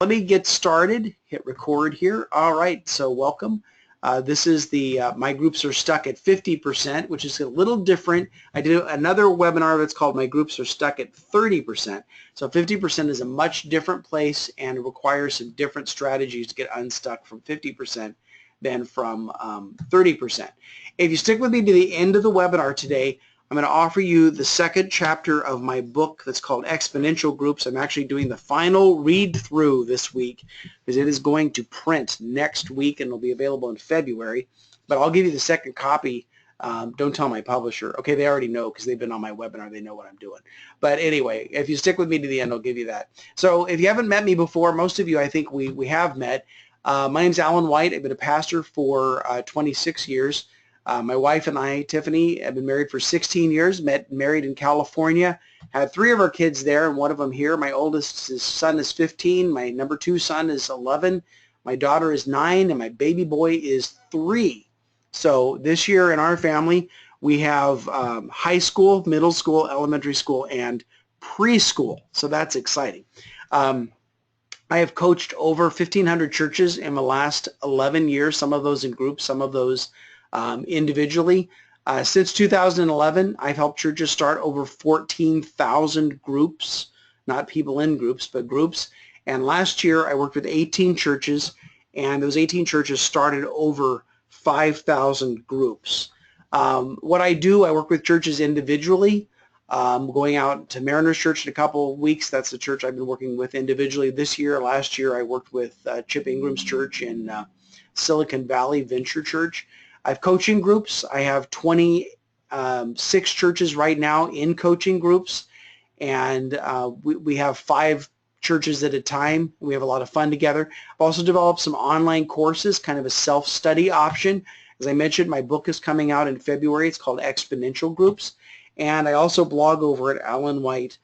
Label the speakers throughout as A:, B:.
A: Let me get started. Hit record here. All right, so welcome. This is the My Groups Are Stuck at 50%, which is a little different. I did another webinar that's called My Groups Are Stuck at 30%. So 50% is a much different place and requires some different strategies to get unstuck from 50% than from 30%. If you stick with me to the end of the webinar today, I'm going to offer you the second chapter of my book that's called Exponential Groups. I'm actually doing the final read-through this week because it is going to print next week and it'll be available in February. But I'll give you the second copy. Don't tell my publisher. Okay, they already know because they've been on my webinar. They know what I'm doing. But anyway, if you stick with me to the end, I'll give you that. So if you haven't met me before, most of you I think we have met. My name's Alan White. I've been a pastor for 26 years. My wife and I, Tiffany, have been married for 16 years, married in California, had 3 of our kids there and 1 of them here. My oldest son is 15, my number 2 son is 11, my daughter is 9, and my baby boy is 3. So this year in our family, we have high school, middle school, elementary school, and preschool. So that's exciting. I have coached over 1,500 churches in the last 11 years, some of those in groups, some of those individually. Since 2011, I've helped churches start over 14,000 groups, not people in groups, but groups. And last year, I worked with 18 churches, and those 18 churches started over 5,000 groups. What I do, I work with churches individually. Going out to Mariners Church in a couple of weeks. That's the church I've been working with individually this year. Last year, I worked with Chip Ingram's church in Silicon Valley Venture Church. I have coaching groups. I have 26 churches right now in coaching groups, and we have 5 churches at a time. We have a lot of fun together. I've also developed some online courses, kind of a self-study option. As I mentioned, my book is coming out in February. It's called Exponential Groups, and I also blog over at alanwhite.org.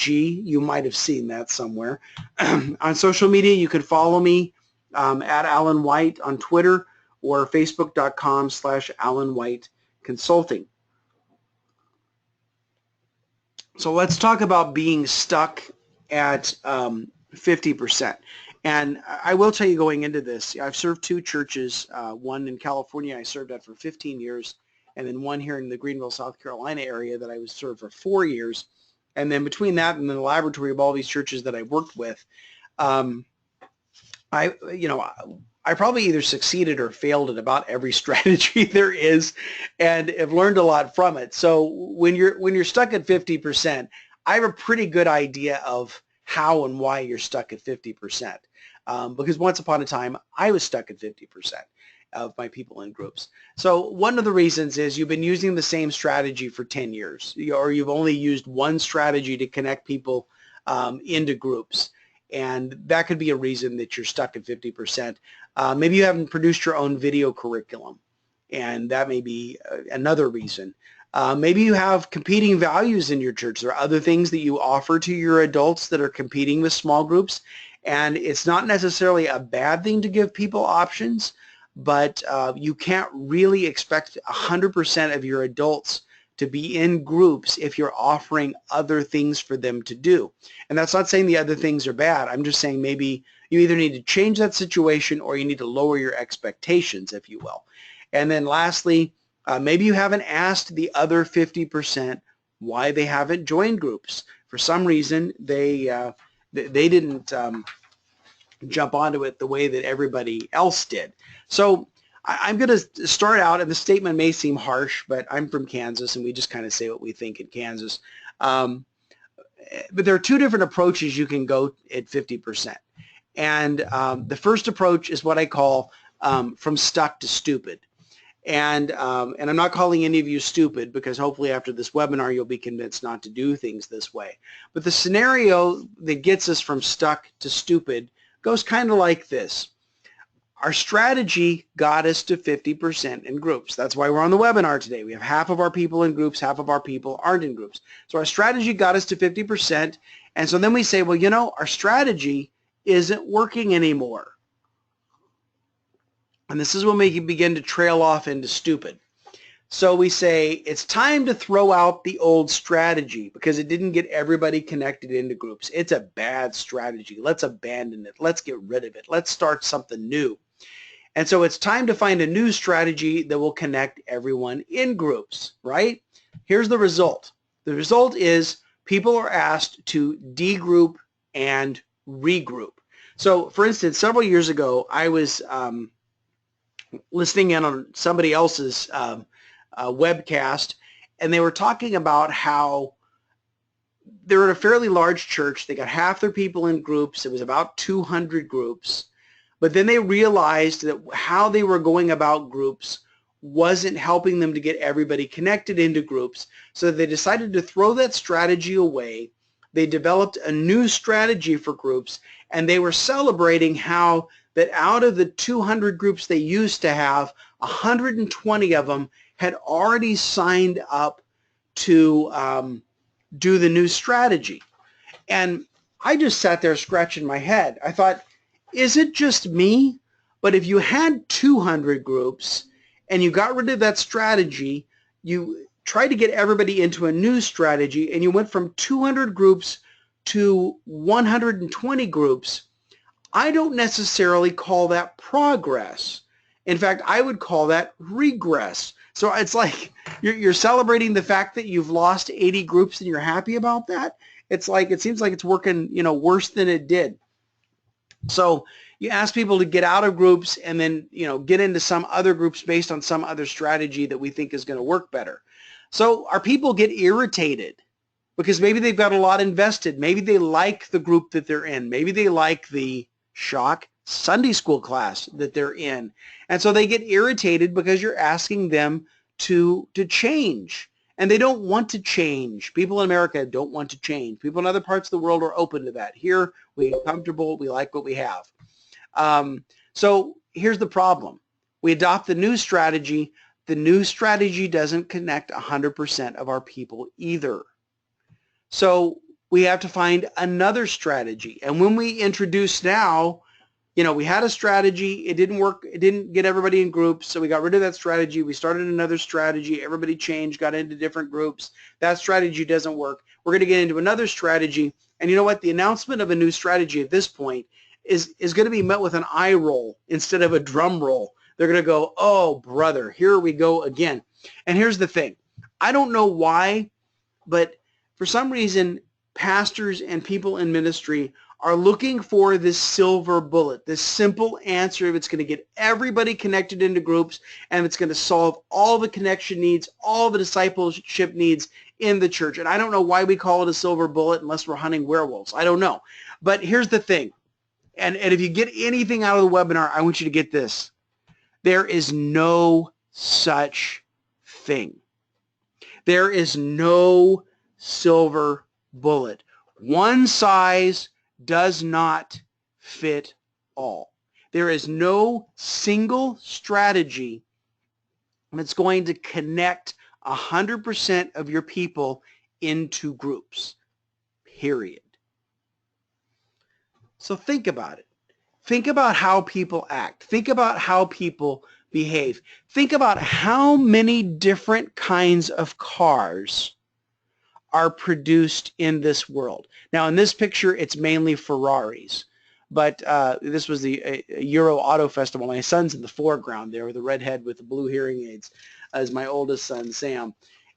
A: You might have seen that somewhere. On social media, you can follow me at Alan White on Twitter, or facebook.com/Alan White Consulting. So let's talk about being stuck at 50%. And I will tell you going into this, I've served 2 churches, one in California I served at for 15 years, and then one here in the Greenville, South Carolina area that I was served for 4 years. And then between that and the laboratory of all these churches that I worked with, I probably either succeeded or failed at about every strategy there is, and have learned a lot from it. So when you're stuck at 50%, I have a pretty good idea of how and why you're stuck at 50%. Because once upon a time, I was stuck at 50% of my people in groups. So one of the reasons is you've been using the same strategy for 10 years, or you've only used one strategy to connect people into groups. And that could be a reason that you're stuck at 50%. Maybe you haven't produced your own video curriculum, and that may be another reason. Maybe you have competing values in your church. There are other things that you offer to your adults that are competing with small groups, and it's not necessarily a bad thing to give people options, but you can't really expect 100% of your adults to be in groups if you're offering other things for them to do. And that's not saying the other things are bad. I'm just saying maybe you either need to change that situation or you need to lower your expectations, if you will. And then lastly, maybe you haven't asked the other 50% why they haven't joined groups. For some reason, they didn't jump onto it the way that everybody else did. So I'm going to start out, and the statement may seem harsh, but I'm from Kansas, and we just kind of say what we think in Kansas. But there are 2 different approaches you can go at 50%. And the first approach is what I call from stuck to stupid. And I'm not calling any of you stupid, because hopefully after this webinar you'll be convinced not to do things this way. But the scenario that gets us from stuck to stupid goes kind of like this. Our strategy got us to 50% in groups. That's why we're on the webinar today. We have half of our people in groups, half of our people aren't in groups. So our strategy got us to 50%, and so then we say, well, you know, our strategy isn't working anymore. And this is when we can begin to trail off into stupid. So we say it's time to throw out the old strategy because it didn't get everybody connected into groups. It's a bad strategy. Let's abandon it. Let's get rid of it. Let's start something new. And so it's time to find a new strategy that will connect everyone in groups, right? Here's the result. The result is people are asked to degroup and regroup. So for instance, several years ago, I was listening in on somebody else's webcast, and they were talking about how they're in a fairly large church. They got half their people in groups. It was about 200 groups. But then they realized that how they were going about groups wasn't helping them to get everybody connected into groups. So they decided to throw that strategy away. They developed a new strategy for groups, and they were celebrating how that out of the 200 groups they used to have, 120 of them had already signed up to do the new strategy. And I just sat there scratching my head. I thought, is it just me? But if you had 200 groups and you got rid of that strategy, you tried to get everybody into a new strategy, and you went from 200 groups to 120 groups, I don't necessarily call that progress. In fact, I would call that regress. So it's like you're celebrating the fact that you've lost 80 groups and you're happy about that. It's like, it seems like it's working, worse than it did. So you ask people to get out of groups and then, get into some other groups based on some other strategy that we think is going to work better. So our people get irritated because maybe they've got a lot invested. Maybe they like the group that they're in. Maybe they like the shock Sunday school class that they're in. And so they get irritated because you're asking them to change. And they don't want to change. People in America don't want to change. People in other parts of the world are open to that. Here, we're comfortable. We like what we have. So here's the problem. We adopt the new strategy. The new strategy doesn't connect 100% of our people either. So we have to find another strategy. And when we introduce now, we had a strategy, it didn't work, it didn't get everybody in groups, so we got rid of that strategy, we started another strategy, everybody changed, got into different groups, that strategy doesn't work, we're going to get into another strategy, and you know what, the announcement of a new strategy at this point is going to be met with an eye roll instead of a drum roll. They're going to go, oh brother, here we go again. And here's the thing, I don't know why, but for some reason, pastors and people in ministry are looking for this silver bullet, this simple answer that's going to get everybody connected into groups, and it's going to solve all the connection needs, all the discipleship needs in the church. And I don't know why we call it a silver bullet unless we're hunting werewolves. I don't know. But here's the thing, and if you get anything out of the webinar, I want you to get this. There is no such thing. There is no silver bullet. One size does not fit all. There is no single strategy that's going to connect 100% of your people into groups, period. So think about it. Think about how people act. Think about how people behave. Think about how many different kinds of cars are produced in this world. Now in this picture it's mainly Ferraris, but this was the Euro Auto Festival. My son's in the foreground there with the redhead with the blue hearing aids as my oldest son Sam.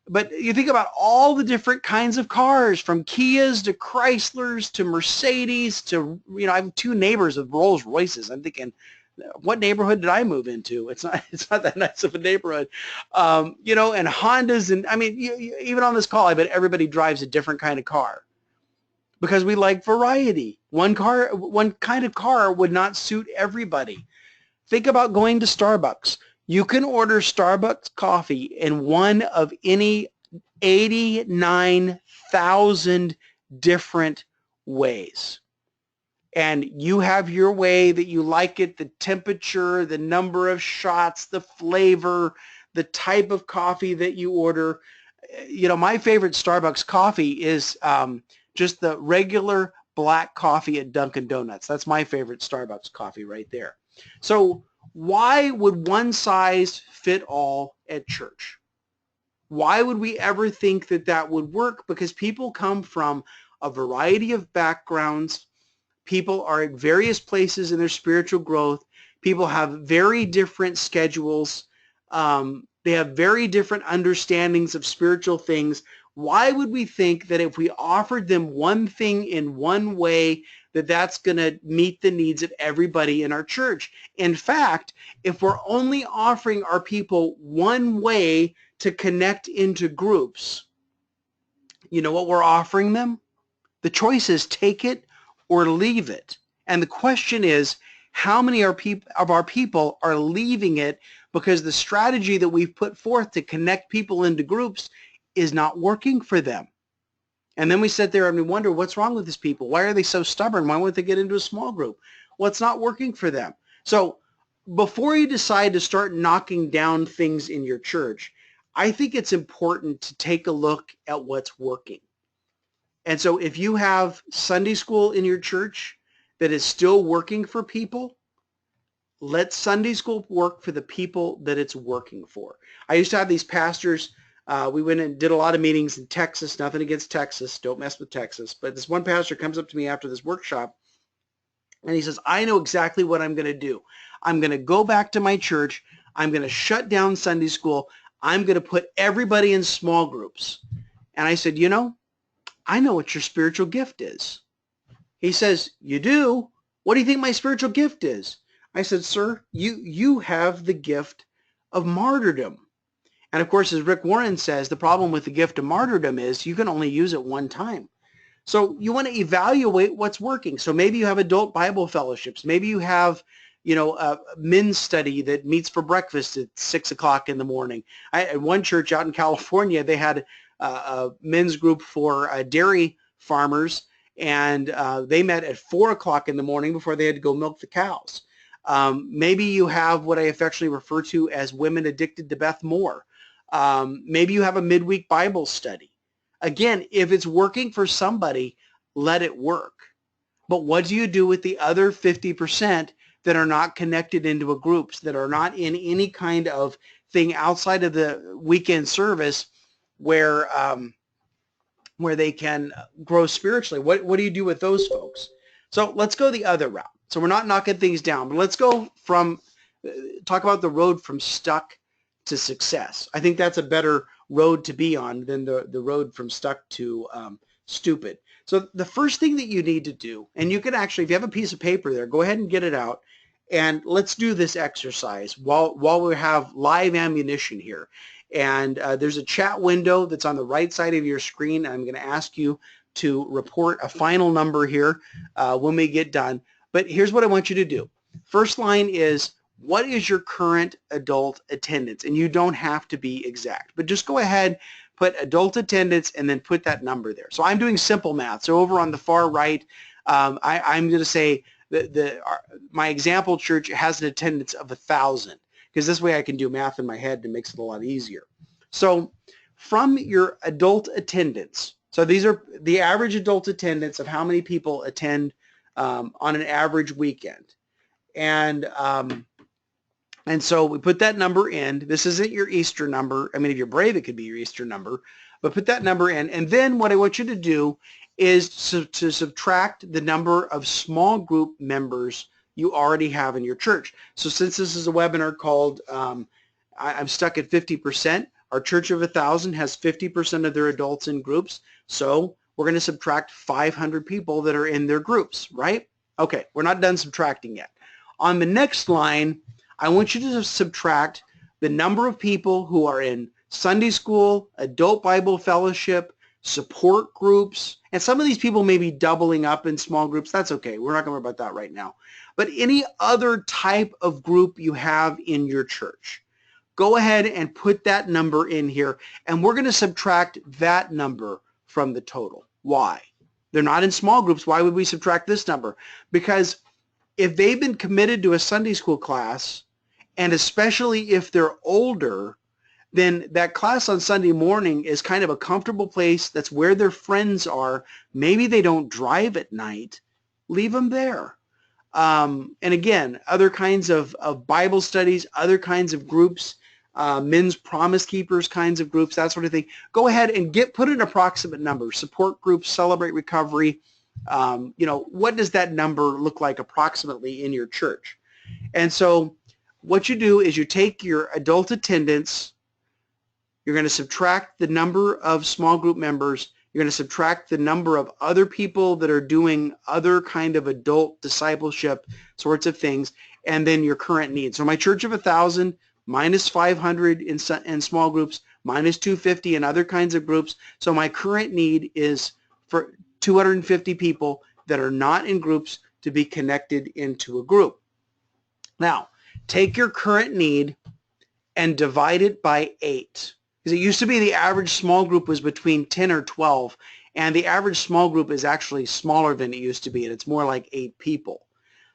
A: But you think about all the different kinds of cars, from Kias to Chryslers to Mercedes to, I have two neighbors with Rolls Royces. I'm thinking, what neighborhood did I move into? It's not that nice of a neighborhood, and Hondas, and I mean, even on this call, I bet everybody drives a different kind of car because we like variety. One kind of car would not suit everybody. Think about going to Starbucks. You can order Starbucks coffee in one of any 89,000 different ways. And you have your way that you like it, the temperature, the number of shots, the flavor, the type of coffee that you order. My favorite Starbucks coffee is just the regular black coffee at Dunkin' Donuts. That's my favorite Starbucks coffee right there. So why would one size fit all at church? Why would we ever think that that would work? Because people come from a variety of backgrounds. People are at various places in their spiritual growth. People have very different schedules. They have very different understandings of spiritual things. Why would we think that if we offered them one thing in one way, that that's going to meet the needs of everybody in our church? In fact, if we're only offering our people one way to connect into groups, you know what we're offering them? The choice is take it or leave it. And the question is, how many of our people are leaving it because the strategy that we've put forth to connect people into groups is not working for them? And then we sit there and we wonder, what's wrong with these people? Why are they so stubborn? Why won't they get into a small group? Well, it's not working for them. So before you decide to start knocking down things in your church, I think it's important to take a look at what's working. And so if you have Sunday school in your church that is still working for people, let Sunday school work for the people that it's working for. I used to have these pastors. We went and did a lot of meetings in Texas. Nothing against Texas. Don't mess with Texas. But this one pastor comes up to me after this workshop and he says, I know exactly what I'm going to do. I'm going to go back to my church. I'm going to shut down Sunday school. I'm going to put everybody in small groups. And I said, you know, I know what your spiritual gift is. He says, you do? What do you think my spiritual gift is? I said, sir, you have the gift of martyrdom. And of course, as Rick Warren says, the problem with the gift of martyrdom is you can only use it one time. So you want to evaluate what's working. So maybe you have adult Bible fellowships. Maybe you have, you know, a men's study that meets for breakfast at 6 o'clock in the morning. At one church out in California, they had a men's group for dairy farmers, and they met at 4 o'clock in the morning before they had to go milk the cows. Maybe you have what I affectionately refer to as Women Addicted to Beth Moore. Maybe you have a midweek Bible study. Again, if it's working for somebody, let it work. But what do you do with the other 50% that are not connected into a group, that are not in any kind of thing outside of the weekend service where they can grow spiritually? What do you do with those folks? So let's go the other route. So we're not knocking things down, but let's go from talk about the road from stuck to success. I think that's a better road to be on than the road from stuck to stupid. So the first thing that you need to do, and you can actually, if you have a piece of paper there, go ahead and get it out, and let's do this exercise while we have live ammunition here. And there's a chat window that's on the right side of your screen. I'm going to ask you to report a final number here when we get done. But here's what I want you to do. First line is, what is your current adult attendance? And you don't have to be exact, but just go ahead, put adult attendance, and then put that number there. So I'm doing simple math. So over on the far right, I'm going to say that my example church has an attendance of 1,000, because this way I can do math in my head and it makes it a lot easier. So from your adult attendance, so these are the average adult attendance of how many people attend on an average weekend. And so we put that number in. This isn't your Easter number. I mean, if you're brave, it could be your Easter number. But put that number in. And then what I want you to do is to subtract the number of small group members you already have in your church. So since this is a webinar called I'm Stuck at 50%, our church of 1,000 has 50% of their adults in groups. So we're going to subtract 500 people that are in their groups, right? Okay, we're not done subtracting yet. On the next line, I want you to subtract the number of people who are in Sunday school, adult Bible fellowship, support groups, and some of these people may be doubling up in small groups. That's okay. We're not going to worry about that right now. But any other type of group you have in your church, go ahead and put that number in here, and we're going to subtract that number from the total. Why? They're not in small groups. Why would we subtract this number? Because if they've been committed to a Sunday school class, and especially if they're older, then that class on Sunday morning is kind of a comfortable place. That's where their friends are. Maybe they don't drive at night. Leave them there. And again, other kinds of Bible studies, other kinds of groups, men's promise keepers kinds of groups, that sort of thing. Go ahead and put an approximate number. Support groups, Celebrate Recovery. What does that number look like approximately in your church? And so what you do is you take your adult attendance, you're going to subtract the number of small group members, you're going to subtract the number of other people that are doing other kind of adult discipleship sorts of things, and then your current needs. So my church of 1,000 minus 500 in small groups, minus 250 in other kinds of groups. So my current need is for 250 people that are not in groups to be connected into a group. Now, take your current need and divide it by 8. Because it used to be the average small group was between 10 or 12, and the average small group is actually smaller than it used to be, and it's more like 8 people.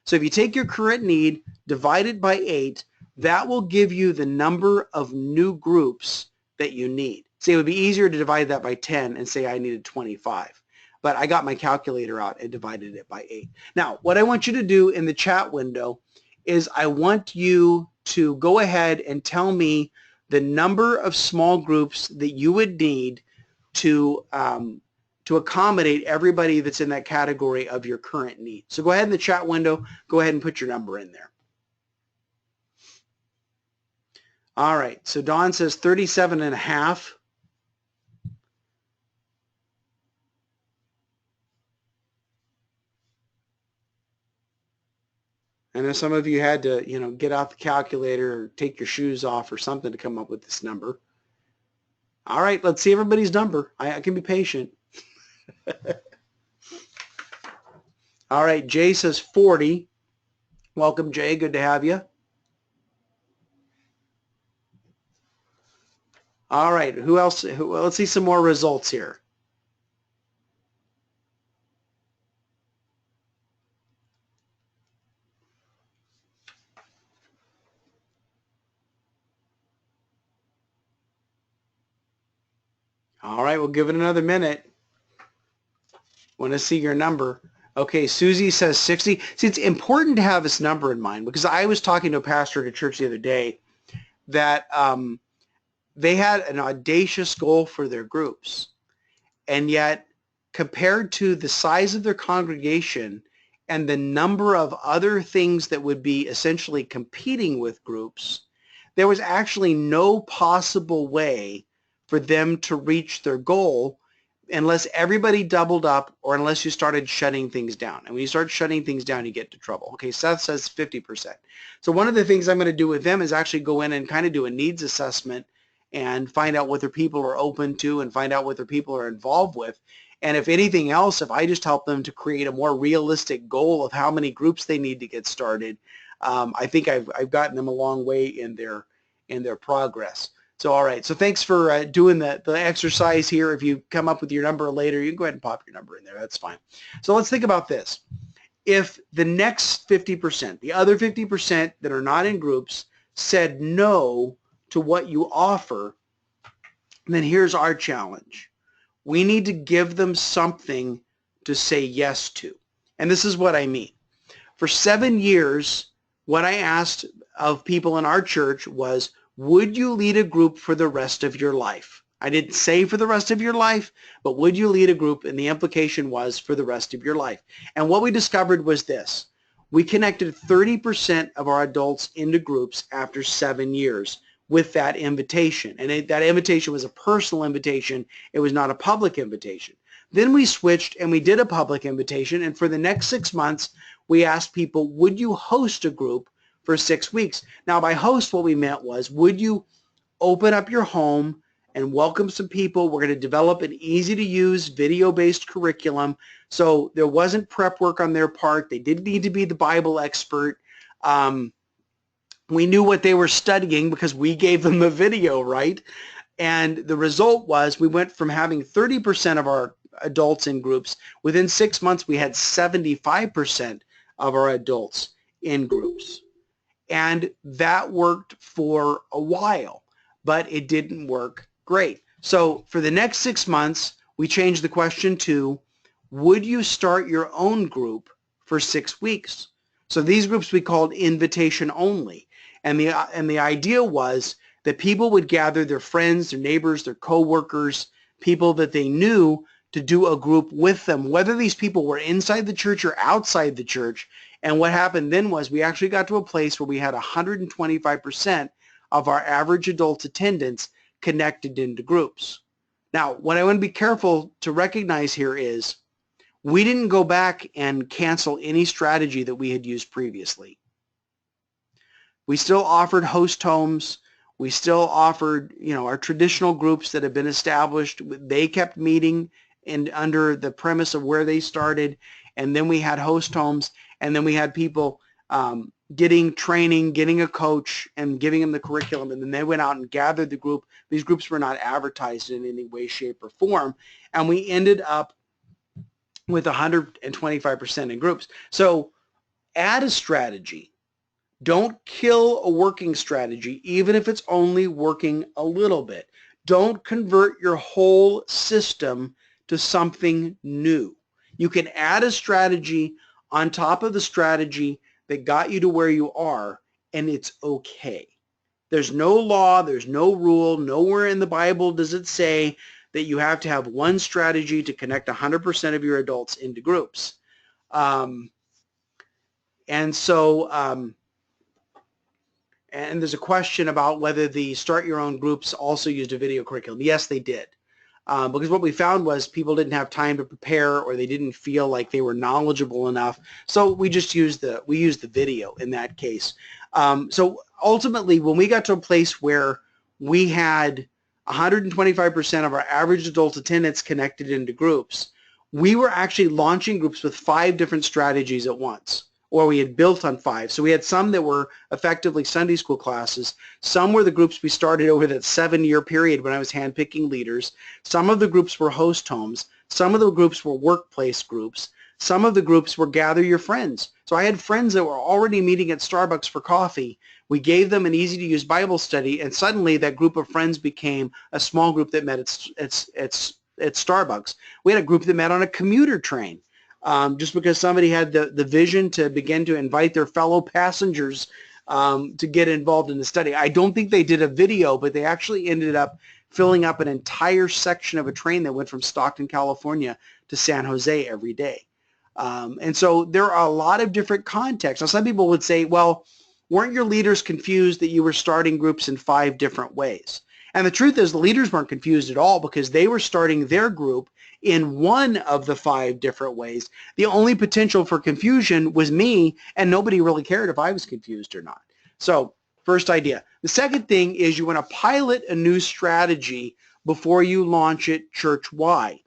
A: So if you take your current need, divide it by 8, that will give you the number of new groups that you need. See, it would be easier to divide that by 10 and say I needed 25. But I got my calculator out and divided it by 8. Now, what I want you to do in the chat window is I want you to go ahead and tell me the number of small groups that you would need to accommodate everybody that's in that category of your current need. So go ahead in the chat window, go ahead and put your number in there. All right, so Dawn says 37 and a half. I know some of you had to, get out the calculator or take your shoes off or something to come up with this number. All right, let's see everybody's number. I can be patient. All right, Jay says 40. Welcome, Jay. Good to have you. All right, who else? Let's see some more results here. All right, we'll give it another minute. Want to see your number. Okay, Susie says 60. See, it's important to have this number in mind because I was talking to a pastor at a church the other day that they had an audacious goal for their groups. And yet, compared to the size of their congregation and the number of other things that would be essentially competing with groups, there was actually no possible way for them to reach their goal unless everybody doubled up or unless you started shutting things down. And when you start shutting things down, you get into trouble. Okay, Seth says 50%. So one of the things I'm going to do with them is actually go in and kind of do a needs assessment and find out what their people are open to and find out what their people are involved with. And if anything else, if I just help them to create a more realistic goal of how many groups they need to get started, I think I've gotten them a long way in their progress. So, all right. So thanks for doing the exercise here. If you come up with your number later, you can go ahead and pop your number in there. That's fine. So let's think about this. If the next 50%, the other 50% that are not in groups, said no to what you offer, then here's our challenge. We need to give them something to say yes to. And this is what I mean. For 7 years, what I asked of people in our church was, would you lead a group for the rest of your life? I didn't say for the rest of your life, but would you lead a group? And the implication was for the rest of your life. And what we discovered was this. We connected 30% of our adults into groups after 7 years with that invitation. And that invitation was a personal invitation. It was not a public invitation. Then we switched and we did a public invitation. And for the next 6 months, we asked people, would you host a group for 6 weeks? Now, by host, what we meant was, would you open up your home and welcome some people? We're going to develop an easy-to-use video-based curriculum. So there wasn't prep work on their part. They didn't need to be the Bible expert. We knew what they were studying because we gave them the video, right? And the result was we went from having 30% of our adults in groups. Within 6 months, we had 75% of our adults in groups. And that worked for a while, but it didn't work great. So for the next 6 months, we changed the question to, would you start your own group for 6 weeks? So these groups we called invitation only. And the idea was that people would gather their friends, their neighbors, their co-workers, people that they knew to do a group with them, whether these people were inside the church or outside the church. And what happened then was we actually got to a place where we had 125% of our average adult attendance connected into groups. Now, what I want to be careful to recognize here is we didn't go back and cancel any strategy that we had used previously. We still offered host homes. We still offered, our traditional groups that have been established. They kept meeting under the premise of where they started, and then we had host homes, and then we had people getting training, getting a coach, and giving them the curriculum, and then they went out and gathered the group. These groups were not advertised in any way, shape, or form, and we ended up with 125% in groups. So add a strategy. Don't kill a working strategy, even if it's only working a little bit. Don't convert your whole system to something new. You can add a strategy on top of the strategy that got you to where you are, and it's okay. There's no law, there's no rule, nowhere in the Bible does it say that you have to have one strategy to connect 100% of your adults into groups. And there's a question about whether the Start Your Own groups also used a video curriculum. Yes, they did. Because what we found was people didn't have time to prepare, or they didn't feel like they were knowledgeable enough. So we just used the video in that case. So ultimately, when we got to a place where we had 125% of our average adult attendance connected into groups, we were actually launching groups with 5 different strategies at once, or we had built on 5. So we had some that were effectively Sunday school classes. Some were the groups we started over that 7-year period when I was handpicking leaders. Some of the groups were host homes. Some of the groups were workplace groups. Some of the groups were gather your friends. So I had friends that were already meeting at Starbucks for coffee. We gave them an easy-to-use Bible study, and suddenly that group of friends became a small group that met at Starbucks. We had a group that met on a commuter train. Just because somebody had the vision to begin to invite their fellow passengers to get involved in the study. I don't think they did a video, but they actually ended up filling up an entire section of a train that went from Stockton, California to San Jose every day. And so there are a lot of different contexts. Now, some people would say, well, weren't your leaders confused that you were starting groups in 5 different ways? And the truth is the leaders weren't confused at all, because they were starting their group in one of the 5 different ways. The only potential for confusion was me, and nobody really cared if I was confused or not. So first idea. The second thing is you want to pilot a new strategy before you launch it church-wide.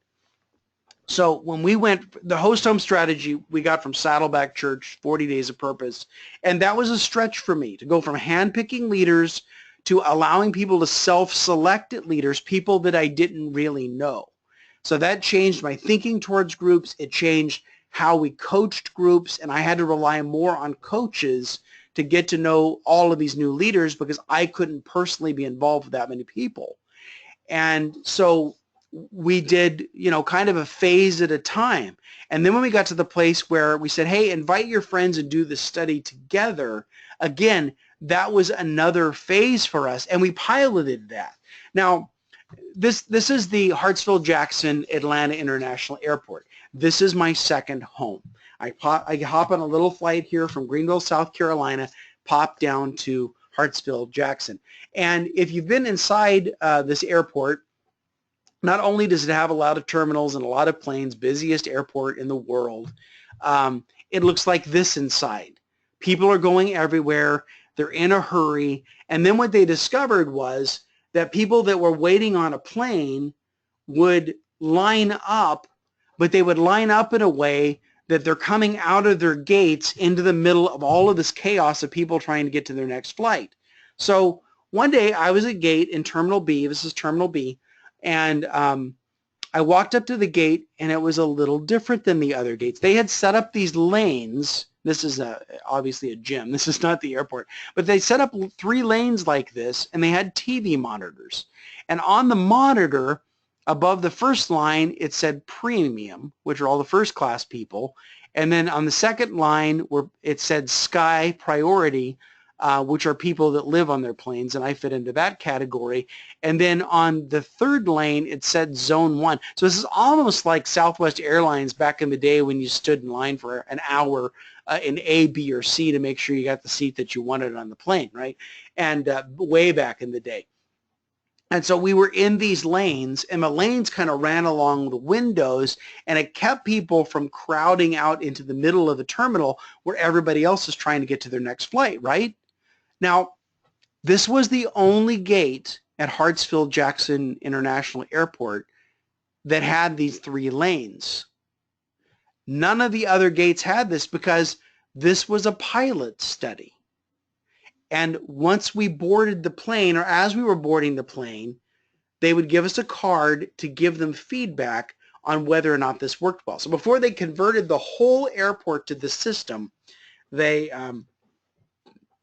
A: So when we went, the host home strategy we got from Saddleback Church, 40 Days of Purpose, and that was a stretch for me to go from handpicking leaders to allowing people to self-select at leaders, people that I didn't really know. So that changed my thinking towards groups. It changed how we coached groups, and I had to rely more on coaches to get to know all of these new leaders because I couldn't personally be involved with that many people. And so we did, kind of a phase at a time. And then when we got to the place where we said, hey, invite your friends and do the study together, again, that was another phase for us, and we piloted that. Now, this is the Hartsfield-Jackson Atlanta International Airport. This is my second home. I hop on a little flight here from Greenville, South Carolina, pop down to Hartsfield-Jackson. And if you've been inside this airport, not only does it have a lot of terminals and a lot of planes, busiest airport in the world, it looks like this inside. People are going everywhere. They're in a hurry. And then what they discovered was that people that were waiting on a plane would line up, but they would line up in a way that they're coming out of their gates into the middle of all of this chaos of people trying to get to their next flight. So one day I was at gate in Terminal B. This is Terminal B. And I walked up to the gate, and it was a little different than the other gates. They had set up these lanes. This is obviously a gym. This is not the airport. But they set up 3 lanes like this, and they had TV monitors. And on the monitor, above the first line, it said premium, which are all the first class people. And then on the second line, where it said sky priority, which are people that live on their planes, and I fit into that category. And then on the third lane, it said Zone 1. So this is almost like Southwest Airlines back in the day when you stood in line for an hour in A, B, or C to make sure you got the seat that you wanted on the plane, right? And way back in the day. And so we were in these lanes, and the lanes kind of ran along the windows, and it kept people from crowding out into the middle of the terminal where everybody else is trying to get to their next flight, right? Now, this was the only gate at Hartsfield-Jackson International Airport that had these 3 lanes. None of the other gates had this because this was a pilot study. And once we boarded the plane, or as we were boarding the plane, they would give us a card to give them feedback on whether or not this worked well. So before they converted the whole airport to the system, they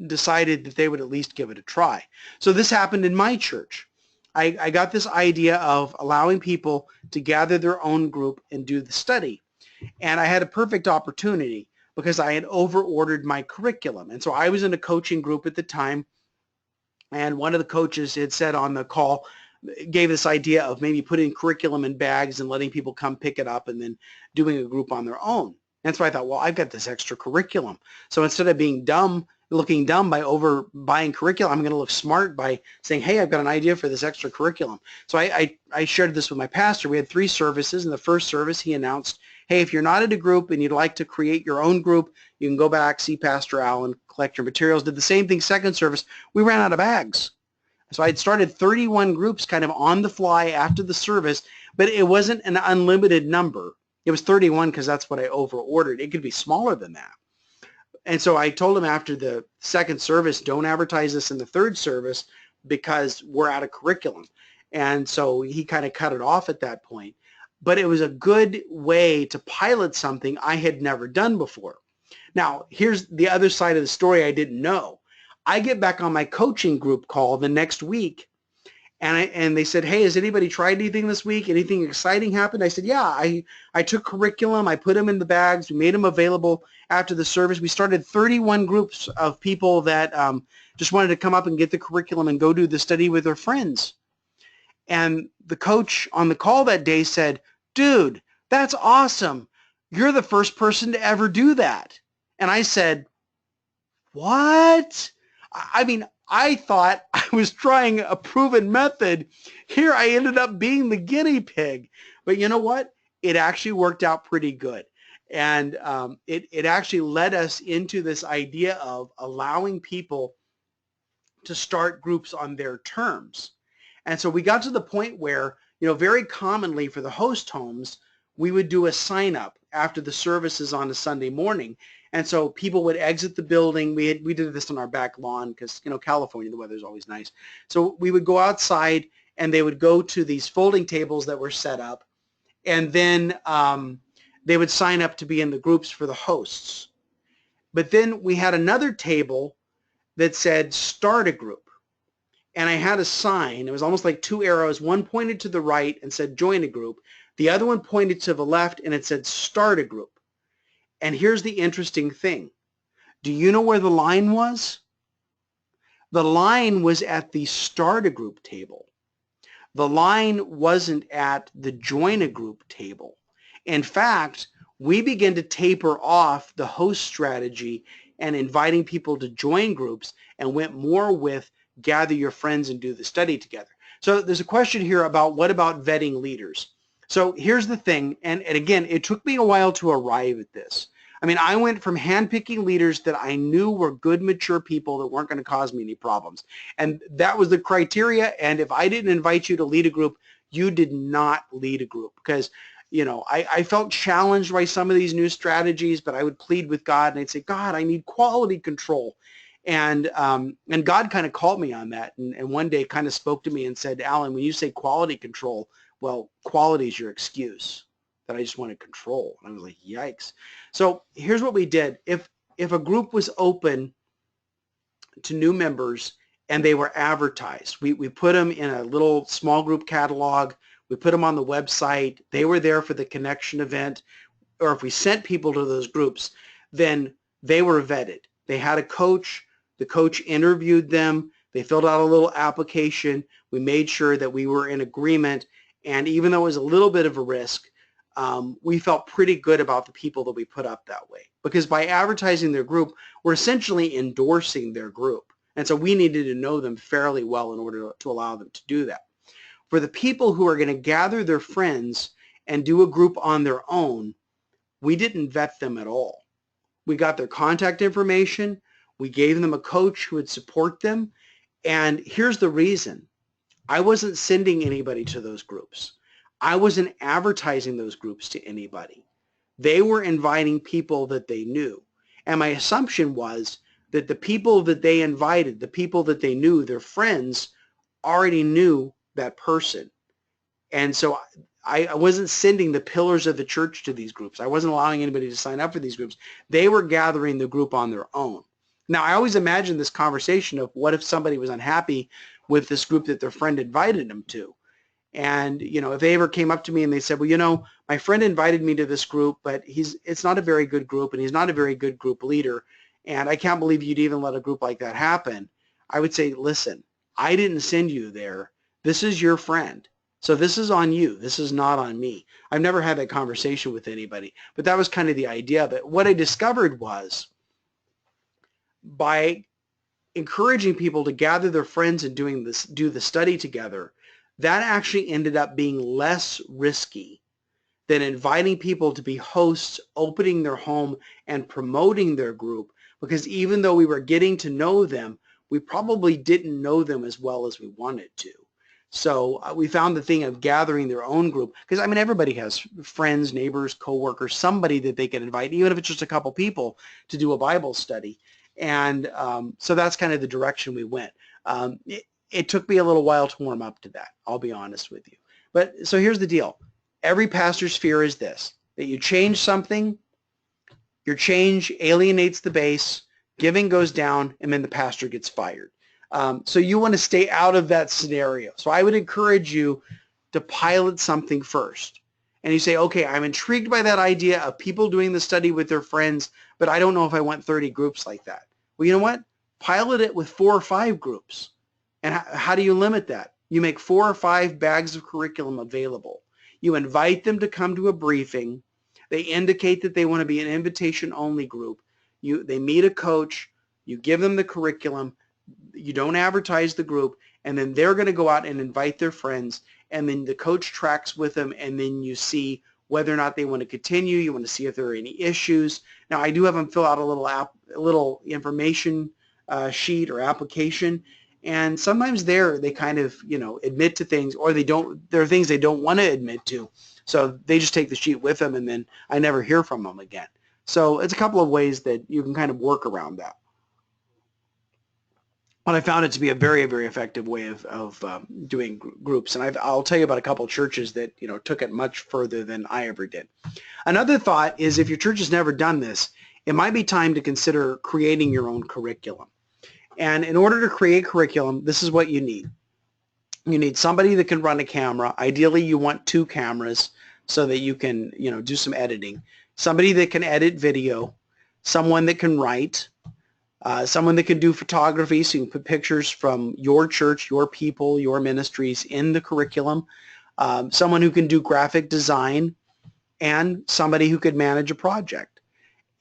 A: decided that they would at least give it a try. So this happened in my church. I got this idea of allowing people to gather their own group and do the study. And I had a perfect opportunity because I had over-ordered my curriculum. And so I was in a coaching group at the time, and one of the coaches had said on the call, gave this idea of maybe putting curriculum in bags and letting people come pick it up and then doing a group on their own. And so I thought, well, I've got this extra curriculum. So instead of being dumb, looking dumb by over buying curriculum, I'm going to look smart by saying, hey, I've got an idea for this extra curriculum. So I shared this with my pastor. We had 3 services. In the first service, he announced, hey, if you're not in a group and you'd like to create your own group, you can go back, see Pastor Allen, collect your materials. Did the same thing second service. We ran out of bags. So I had started 31 groups kind of on the fly after the service, but it wasn't an unlimited number. It was 31 because that's what I over-ordered. It could be smaller than that. And so I told him after the second service, don't advertise this in the third service because we're out of curriculum. And so he kind of cut it off at that point. But it was a good way to pilot something I had never done before. Now, here's the other side of the story I didn't know. I get back on my coaching group call the next week, and they said, hey, has anybody tried anything this week? Anything exciting happened? I said, yeah, I took curriculum, I put them in the bags, we made them available after the service. We started 31 groups of people that just wanted to come up and get the curriculum and go do the study with their friends. And the coach on the call that day said, dude, that's awesome. You're the first person to ever do that. And I said, what? I mean, I thought I was trying a proven method. Here I ended up being the guinea pig. But you know what? It actually worked out pretty good. And it actually led us into this idea of allowing people to start groups on their terms. And so we got to the point where, you know, very commonly for the host homes, we would do a sign up after the services on a Sunday morning. And so people would exit the building. We did this on our back lawn because, you know, California, the weather's always nice. So we would go outside and they would go to these folding tables that were set up. And then they would sign up to be in the groups for the hosts. But then we had another table that said start a group. And I had a sign. It was almost like 2 arrows. One pointed to the right and said join a group. The other one pointed to the left and it said start a group. And here's the interesting thing. Do you know where the line was? The line was at the start a group table. The line wasn't at the join a group table. In fact, we began to taper off the host strategy and inviting people to join groups and went more with gather your friends and do the study together. So there's a question here about what about vetting leaders? So here's the thing, and again, it took me a while to arrive at this. I mean, I went from handpicking leaders that I knew were good, mature people that weren't going to cause me any problems. And that was the criteria, and if I didn't invite you to lead a group, you did not lead a group. Because, you know, I felt challenged by some of these new strategies, but I would plead with God, and I'd say, God, I need quality control. And God kind of called me on that, and one day kind of spoke to me and said, Alan, when you say quality control, well, quality is your excuse, that I just want to control. And I was like, yikes. So here's what we did. If a group was open to new members and they were advertised, we put them in a little small group catalog. We put them on the website. They were there for the connection event. Or if we sent people to those groups, then they were vetted. They had a coach. The coach interviewed them. They filled out a little application. We made sure that we were in agreement. And even though it was a little bit of a risk, we felt pretty good about the people that we put up that way. Because by advertising their group, we're essentially endorsing their group. And so we needed to know them fairly well in order to allow them to do that. For the people who are going to gather their friends and do a group on their own, we didn't vet them at all. We got their contact information. We gave them a coach who would support them. And here's the reason. I wasn't sending anybody to those groups. I wasn't advertising those groups to anybody. They were inviting people that they knew. And my assumption was that the people that they invited, the people that they knew, their friends, already knew that person. And so I wasn't sending the pillars of the church to these groups. I wasn't allowing anybody to sign up for these groups. They were gathering the group on their own. Now, I always imagine this conversation of what if somebody was unhappy with this group that their friend invited them to. And, if they ever came up to me and they said, well, my friend invited me to this group, but it's not a very good group and he's not a very good group leader. And I can't believe you'd even let a group like that happen. I would say, listen, I didn't send you there. This is your friend. So this is on you. This is not on me. I've never had that conversation with anybody, but that was kind of the idea of it. What I discovered was by encouraging people to gather their friends and do the study together, that actually ended up being less risky than inviting people to be hosts, opening their home and promoting their group, because even though we were getting to know them, we probably didn't know them as well as we wanted to. So we found the thing of gathering their own group, because everybody has friends, neighbors, coworkers, somebody that they can invite, even if it's just a couple people, to do a Bible study. And so that's kind of the direction we went. It took me a little while to warm up to that, I'll be honest with you. But so here's the deal. Every pastor's fear is this, that you change something, your change alienates the base, giving goes down, and then the pastor gets fired. So you want to stay out of that scenario. So I would encourage you to pilot something first. And you say, okay, I'm intrigued by that idea of people doing the study with their friends, but I don't know if I want 30 groups like that. Well, you know what? Pilot it with 4 or 5 groups. And how do you limit that? You make 4 or 5 bags of curriculum available. You invite them to come to a briefing. They indicate that they want to be an invitation-only group. They meet a coach. You give them the curriculum. You don't advertise the group. And then they're going to go out and invite their friends. And then the coach tracks with them. And then you see whether or not they want to continue. You want to see if there are any issues. Now, I do have them fill out a little information sheet or application. And sometimes they kind of, admit to things, or there are things they don't want to admit to. So they just take the sheet with them, and then I never hear from them again. So it's a couple of ways that you can kind of work around that. But I found it to be a very, very effective way of doing groups. And I'll tell you about a couple of churches that, took it much further than I ever did. Another thought is, if your church has never done this, it might be time to consider creating your own curriculum. And in order to create curriculum, this is what you need. You need somebody that can run a camera. Ideally, you want 2 cameras so that you can, do some editing. Somebody that can edit video, someone that can write, someone that can do photography, so you can put pictures from your church, your people, your ministries in the curriculum, someone who can do graphic design, and somebody who could manage a project.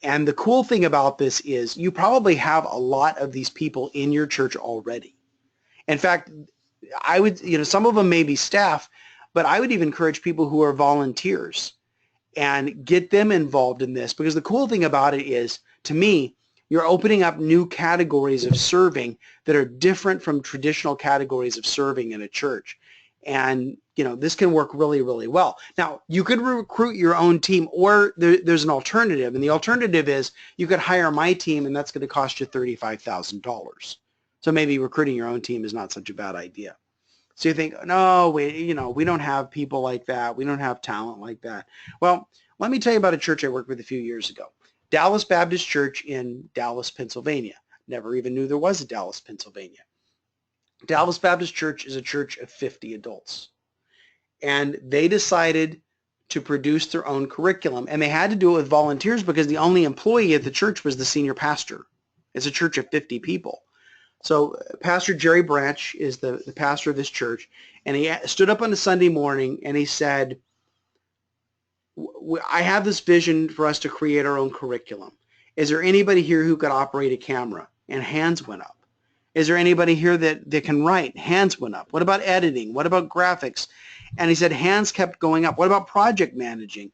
A: And the cool thing about this is you probably have a lot of these people in your church already. In fact, I would, some of them may be staff, but I would even encourage people who are volunteers and get them involved in this, because the cool thing about it is, to me, you're opening up new categories of serving that are different from traditional categories of serving in a church. And, this can work really, really well. Now, you could recruit your own team, or there's an alternative. And the alternative is you could hire my team, and that's going to cost you $35,000. So maybe recruiting your own team is not such a bad idea. So you think, no, we don't have people like that. We don't have talent like that. Well, let me tell you about a church I worked with a few years ago. Dallas Baptist Church in Dallas, Pennsylvania. Never even knew there was a Dallas, Pennsylvania. Dallas Baptist Church is a church of 50 adults. And they decided to produce their own curriculum. And they had to do it with volunteers because the only employee at the church was the senior pastor. It's a church of 50 people. So Pastor Jerry Branch is the pastor of this church, and he stood up on a Sunday morning and he said, I have this vision for us to create our own curriculum. Is there anybody here who could operate a camera? And hands went up. Is there anybody here that can write? Hands went up. What about editing? What about graphics? And he said hands kept going up. What about project managing?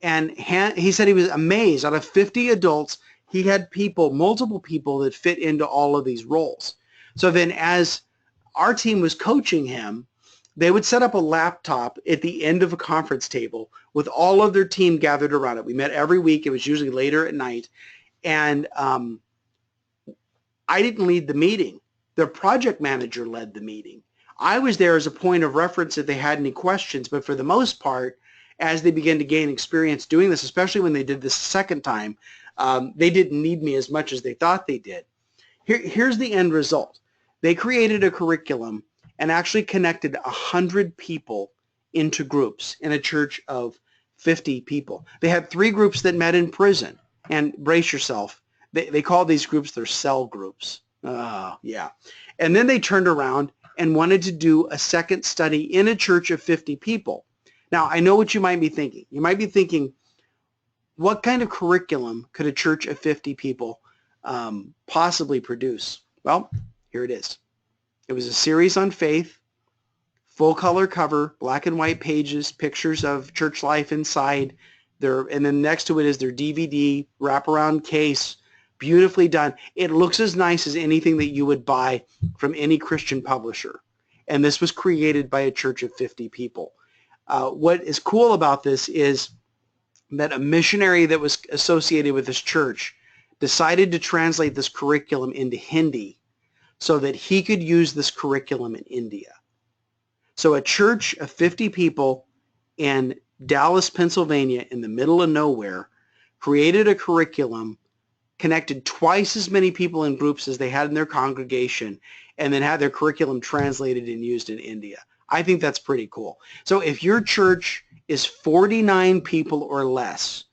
A: And he said he was amazed. Out of 50 adults, he had multiple people that fit into all of these roles. So then as our team was coaching him, they would set up a laptop at the end of a conference table with all of their team gathered around it. We met every week. It was usually later at night. And I didn't lead the meeting. The project manager led the meeting. I was there as a point of reference if they had any questions, but for the most part, as they began to gain experience doing this, especially when they did this second time, they didn't need me as much as they thought they did. Here's the end result. They created a curriculum and actually connected 100 people into groups in a church of 50 people. They had 3 groups that met in prison, and brace yourself, they called these groups their cell groups. Yeah. And then they turned around and wanted to do a second study in a church of 50 people. Now, I know what you might be thinking. You might be thinking, what kind of curriculum could a church of 50 people possibly produce? Well, here it is. It was a series on faith, full color cover, black and white pages, pictures of church life inside, and then next to it is their DVD wraparound case, beautifully done. It looks as nice as anything that you would buy from any Christian publisher. And this was created by a church of 50 people. What is cool about this is that a missionary that was associated with this church decided to translate this curriculum into Hindi so that he could use this curriculum in India. So a church of 50 people in Dallas, Pennsylvania, in the middle of nowhere, created a curriculum, connected twice as many people in groups as they had in their congregation, and then had their curriculum translated and used in India. I think that's pretty cool. So if your church is 49 people or less,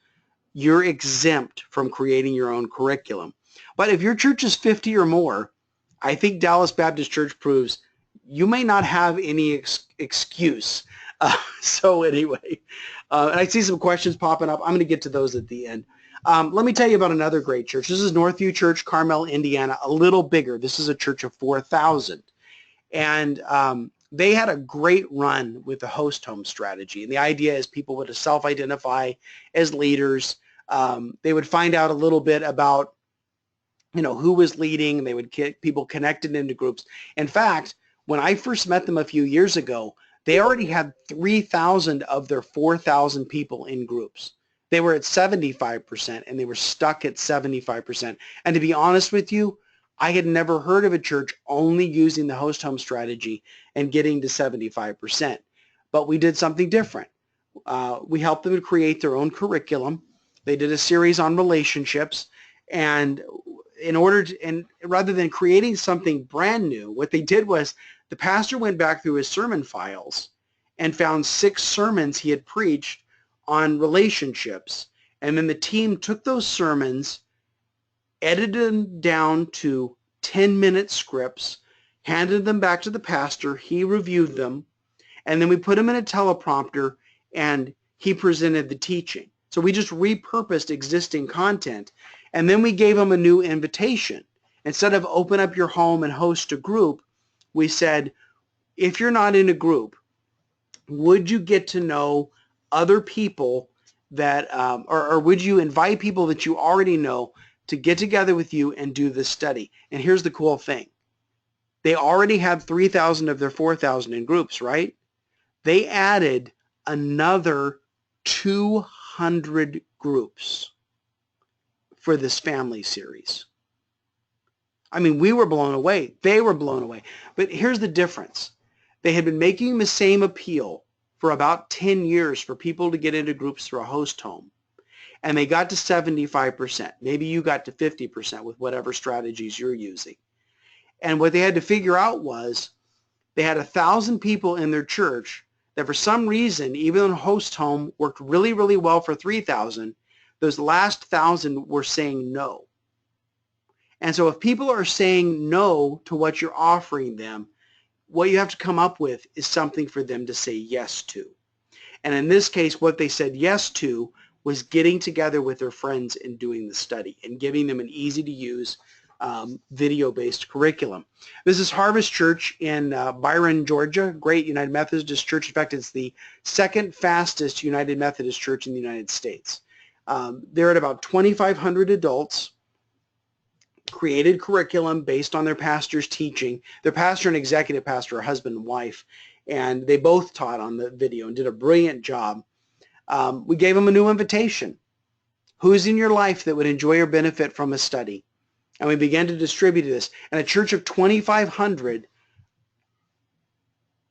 A: you're exempt from creating your own curriculum. But if your church is 50 or more, I think Dallas Baptist Church proves you may not have any excuse. So anyway, and I see some questions popping up. I'm going to get to those at the end. Let me tell you about another great church. This is Northview Church, Carmel, Indiana, a little bigger. This is a church of 4,000. And they had a great run with the host home strategy. And the idea is people would self-identify as leaders. They would find out a little bit about, who was leading. They would get people connected into groups. In fact, when I first met them a few years ago, they already had 3,000 of their 4,000 people in groups. They were at 75% and they were stuck at 75%. And to be honest with you, I had never heard of a church only using the host home strategy and getting to 75%. But we did something different. We helped them to create their own curriculum. They did a series on relationships, and rather than creating something brand new, what they did was the pastor went back through his sermon files and found 6 sermons he had preached on relationships. And then the team took those sermons, edited them down to 10-minute scripts, handed them back to the pastor. He reviewed them, and then we put them in a teleprompter, and he presented the teaching. So we just repurposed existing content, and then we gave them a new invitation. Instead of open up your home and host a group, we said, if you're not in a group, would you get to know other people that, or would you invite people that you already know to get together with you and do this study? And here's the cool thing. They already had 3,000 of their 4,000 in groups, right? They added another 200 groups for this family series. I mean, we were blown away. They were blown away. But here's the difference. They had been making the same appeal for about 10 years for people to get into groups through a host home. And they got to 75%. Maybe you got to 50% with whatever strategies you're using. And what they had to figure out was they had 1,000 people in their church that for some reason, even though host home worked really, really well for 3,000, those last 1,000 were saying no. And so if people are saying no to what you're offering them, what you have to come up with is something for them to say yes to. And in this case, what they said yes to was getting together with their friends and doing the study and giving them an easy-to-use video-based curriculum. This is Harvest Church in Byron, Georgia, great United Methodist church. In fact, it's the second fastest United Methodist church in the United States. They're at about 2,500 adults, created curriculum based on their pastor's teaching. Their pastor and executive pastor are husband and wife, and they both taught on the video and did a brilliant job. We gave them a new invitation. Who's in your life that would enjoy or benefit from a study? And we began to distribute this. And a church of 2,500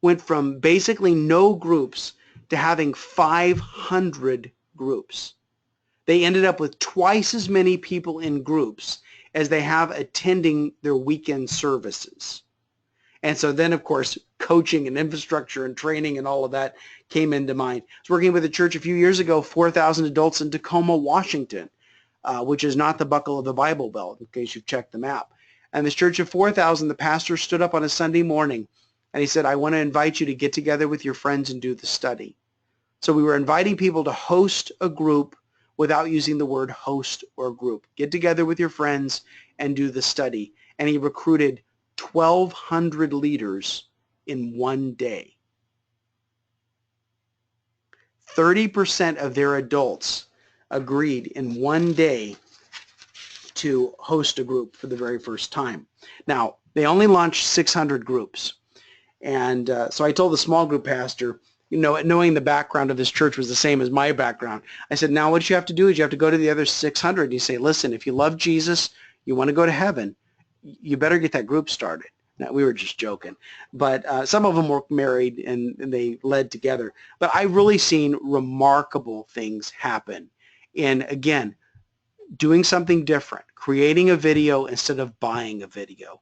A: went from basically no groups to having 500 groups. They ended up with twice as many people in groups as they have attending their weekend services. And so then, of course, coaching and infrastructure and training and all of that came into mind. I was working with a church a few years ago, 4,000 adults in Tacoma, Washington, which is not the buckle of the Bible Belt, in case you've checked the map. And this church of 4,000, the pastor stood up on a Sunday morning and he said, I want to invite you to get together with your friends and do the study. So we were inviting people to host a group without using the word host or group. Get together with your friends and do the study. And he recruited 1,200 leaders in one day. 30% of their adults agreed in one day to host a group for the very first time. Now, they only launched 600 groups. And so I told the small group pastor, you know, knowing the background of this church was the same as my background, I said, now what you have to do is you have to go to the other 600 and you say, listen, if you love Jesus, you want to go to heaven, you better get that group started. Now, we were just joking, but some of them were married and they led together. But I've really seen remarkable things happen in, again, doing something different, creating a video instead of buying a video.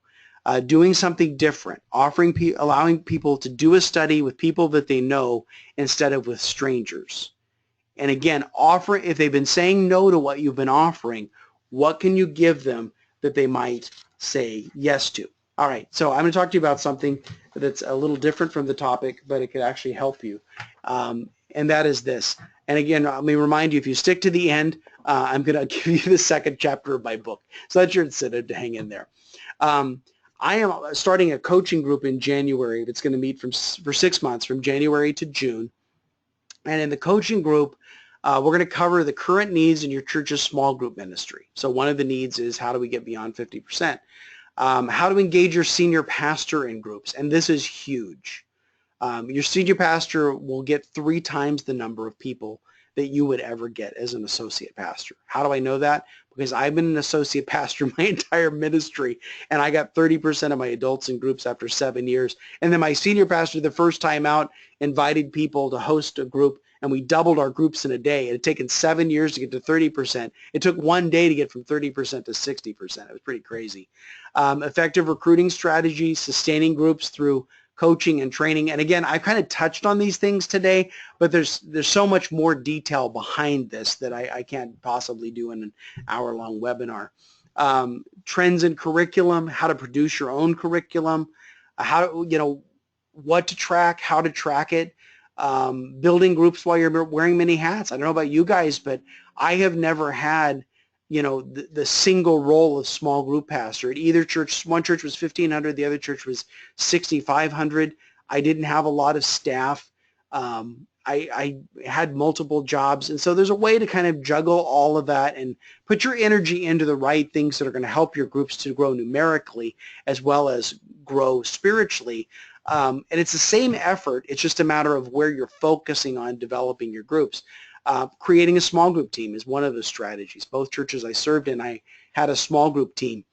A: Doing something different, allowing people to do a study with people that they know instead of with strangers. And again, if they've been saying no to what you've been offering, what can you give them that they might say yes to? All right, so I'm going to talk to you about something that's a little different from the topic, but it could actually help you. And that is this. And again, let me remind you, if you stick to the end, I'm going to give you the second chapter of my book. So that's your incentive to hang in there. I am starting a coaching group in January that's going to meet for 6 months, from January to June. And in the coaching group, we're going to cover the current needs in your church's small group ministry. So one of the needs is, how do we get beyond 50%? How to engage your senior pastor in groups. And this is huge. Your senior pastor will get 3 times the number of people that you would ever get as an associate pastor. How do I know that? Because I've been an associate pastor my entire ministry, and I got 30% of my adults in groups after 7 years. And then my senior pastor, the first time out, invited people to host a group, and we doubled our groups in a day. It had taken 7 years to get to 30%. It took 1 day to get from 30% to 60%. It was pretty crazy. Effective recruiting strategies, sustaining groups through coaching and training. And again, I kind of touched on these things today, but there's so much more detail behind this that I can't possibly do in an hour-long webinar. Trends in curriculum, how to produce your own curriculum, what to track, how to track it, building groups while you're wearing many hats. I don't know about you guys, but I have never had the single role of small group pastor. At either church, one church was 1,500, the other church was 6,500. I didn't have a lot of staff. I had multiple jobs, and so there's a way to kind of juggle all of that and put your energy into the right things that are going to help your groups to grow numerically as well as grow spiritually. And it's the same effort. It's just a matter of where you're focusing on developing your groups. Creating a small group team is one of the strategies. Both churches I served in, I had a small group team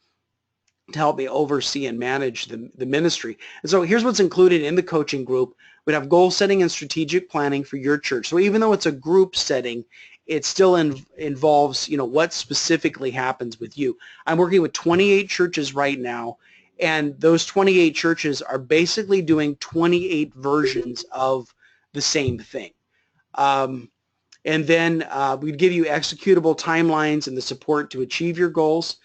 A: to help me oversee and manage the ministry. And so here's what's included in the coaching group. We'd have goal setting and strategic planning for your church. So even though it's a group setting, it still involves, what specifically happens with you. I'm working with 28 churches right now, and those 28 churches are basically doing 28 versions of the same thing. And then we'd give you executable timelines and the support to achieve your goals.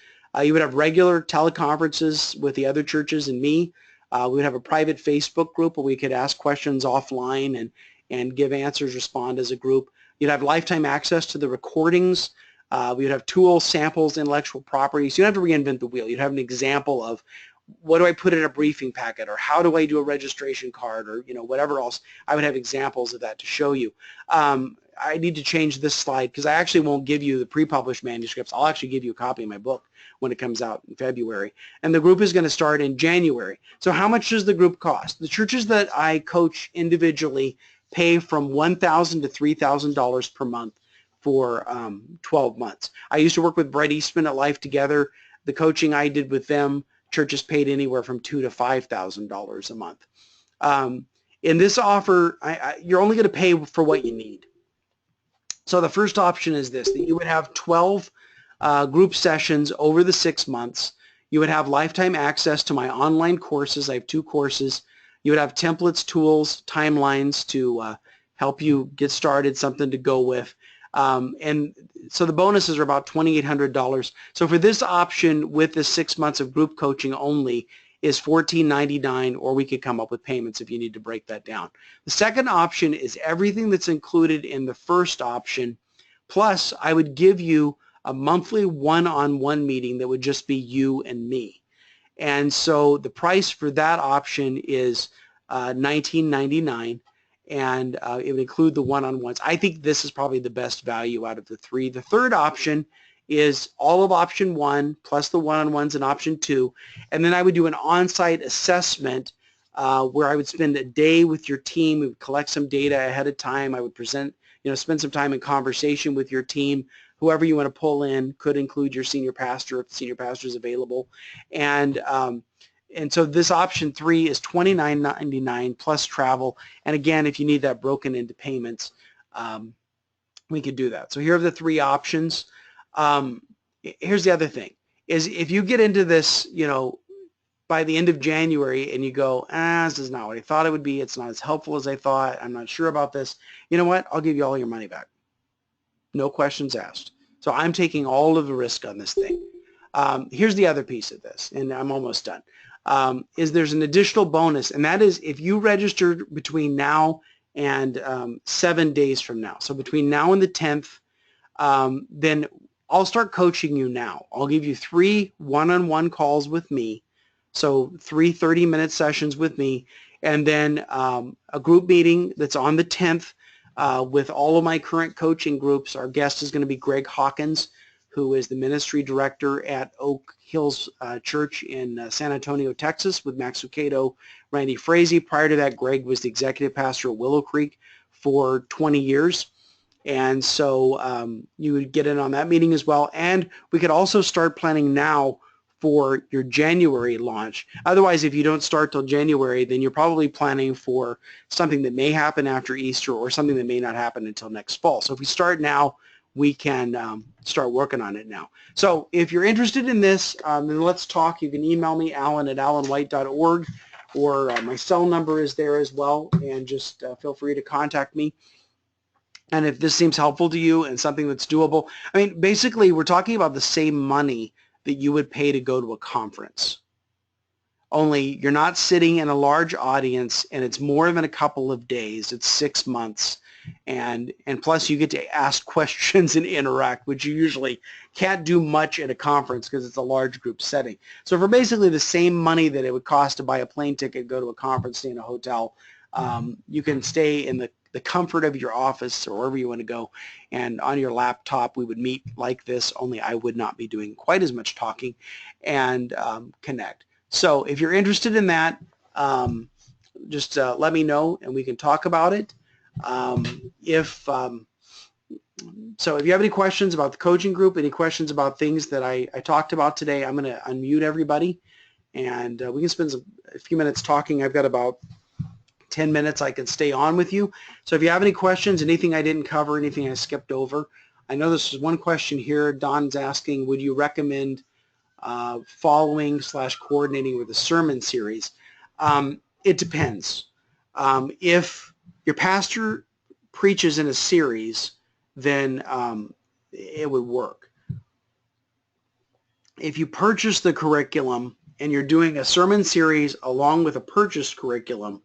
A: You would have regular teleconferences with the other churches and me. We would have a private Facebook group where we could ask questions offline and give answers, respond as a group. You'd have lifetime access to the recordings. We would have tools, samples, intellectual properties. You don't have to reinvent the wheel. You'd have an example of what do I put in a briefing packet, or how do I do a registration card, or whatever else. I would have examples of that to show you. I need to change this slide because I actually won't give you the pre-published manuscripts. I'll actually give you a copy of my book when it comes out in February. And the group is going to start in January. So how much does the group cost? The churches that I coach individually pay from $1,000 to $3,000 per month for 12 months. I used to work with Brett Eastman at Life Together. The coaching I did with them, churches paid anywhere from $2,000 to $5,000 a month. In this offer, you're only going to pay for what you need. So the first option is this, that you would have 12 group sessions over the 6 months. You would have lifetime access to my online courses. I have 2 courses. You would have templates, tools, timelines to help you get started, something to go with. And so the bonuses are about $2,800. So for this option with the 6 months of group coaching only is $1,499, or we could come up with payments if you need to break that down. The second option is everything that's included in the first option, plus I would give you a monthly one-on-one meeting that would just be you and me. And so the price for that option is $19.99, and it would include the one-on-ones. I think this is probably the best value out of the 3. The third option is all of option 1 plus the one-on-ones in option 2, and then I would do an on-site assessment where I would spend a day with your team. We would collect some data ahead of time. I would present, spend some time in conversation with your team. Whoever you want to pull in, could include your senior pastor if the senior pastor is available, and so this option 3 is $29.99 plus travel. And again, if you need that broken into payments, we could do that. So here are the 3 options. Here's the other thing, is if you get into this, by the end of January and you go, this is not what I thought it would be. It's not as helpful as I thought. I'm not sure about this. You know what? I'll give you all your money back. No questions asked. So I'm taking all of the risk on this thing. Here's the other piece of this, and I'm almost done, is there's an additional bonus, and that is if you register between now and 7 days from now. So between now and the 10th, then I'll start coaching you now. I'll give you 3 one-on-one calls with me, so 3 30-minute sessions with me, and then a group meeting that's on the 10th with all of my current coaching groups. Our guest is going to be Greg Hawkins, who is the ministry director at Oak Hills Church in San Antonio, Texas, with Max Lucado, Randy Frazee. Prior to that, Greg was the executive pastor at Willow Creek for 20 years. And so you would get in on that meeting as well. And we could also start planning now for your January launch. Otherwise, if you don't start till January, then you're probably planning for something that may happen after Easter or something that may not happen until next fall. So if we start now, we can start working on it now. So if you're interested in this, then let's talk. You can email me, alan@alanwhite.org, or my cell number is there as well, and just feel free to contact me. And if this seems helpful to you and something that's doable, I mean, basically, we're talking about the same money that you would pay to go to a conference. Only you're not sitting in a large audience, and it's more than a couple of days. It's 6 months. And plus you get to ask questions and interact, which you usually can't do much at a conference because it's a large group setting. So for basically the same money that it would cost to buy a plane ticket, go to a conference, stay in a hotel, you can stay in the comfort of your office or wherever you want to go, and on your laptop we would meet like this, only I would not be doing quite as much talking, and connect. So if you're interested in that, just let me know and we can talk about it. So if you have any questions about the coaching group, any questions about things that I talked about today, I'm going to unmute everybody, and we can spend a few minutes talking. I've got about 10 minutes I can stay on with you. So if you have any questions, anything I didn't cover, anything I skipped over. I know this is one question here. Don's asking, would you recommend following/coordinating with a sermon series? It depends. If your pastor preaches in a series, then it would work. if you purchase the curriculum and you're doing a sermon series along with a purchased curriculum,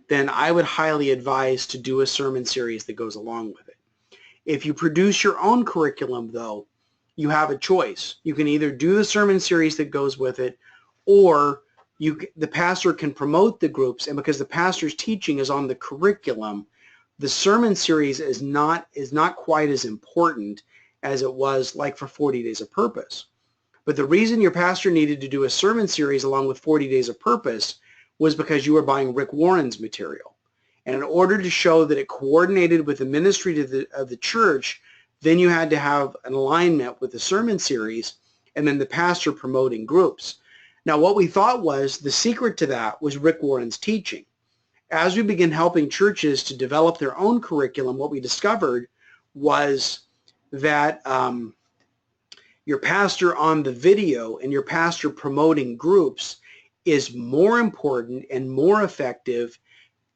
A: then I would highly advise to do a sermon series that goes along with it. If you produce your own curriculum, though, you have a choice. You can either do the sermon series that goes with it, or the pastor can promote the groups, and because the pastor's teaching is on the curriculum, the sermon series is not quite as important as it was like for 40 Days of Purpose. But the reason your pastor needed to do a sermon series along with 40 Days of Purpose was because you were buying Rick Warren's material. And in order to show that it coordinated with the ministry of the church, then you had to have an alignment with the sermon series and then the pastor promoting groups. Now, what we thought was the secret to that was Rick Warren's teaching. As we began helping churches to develop their own curriculum, what we discovered was that your pastor on the video and your pastor promoting groups is more important and more effective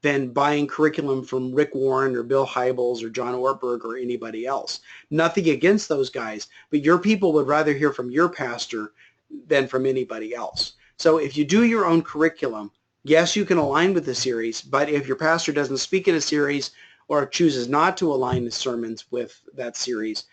A: than buying curriculum from Rick Warren or Bill Hybels or John Ortberg or anybody else. Nothing against those guys, but your people would rather hear from your pastor than from anybody else. So if you do your own curriculum, yes, you can align with the series, but if your pastor doesn't speak in a series or chooses not to align the sermons with that series,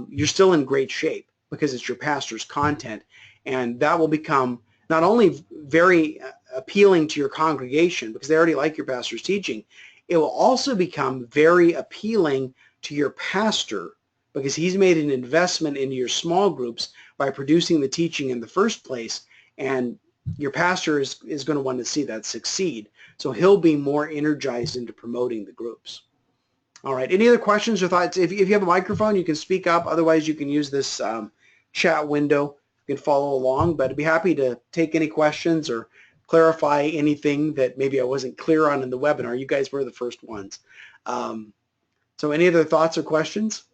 A: you're still in great shape because it's your pastor's content, and that will become not only very appealing to your congregation because they already like your pastor's teaching, it will also become very appealing to your pastor because he's made an investment into your small groups by producing the teaching in the first place, and your pastor is going to want to see that succeed. So he'll be more energized into promoting the groups. All right, any other questions or thoughts? If you have a microphone, you can speak up. Otherwise, you can use this chat window. You can follow along, but I'd be happy to take any questions or clarify anything that maybe I wasn't clear on in the webinar. You guys were the first ones. So any other thoughts or questions?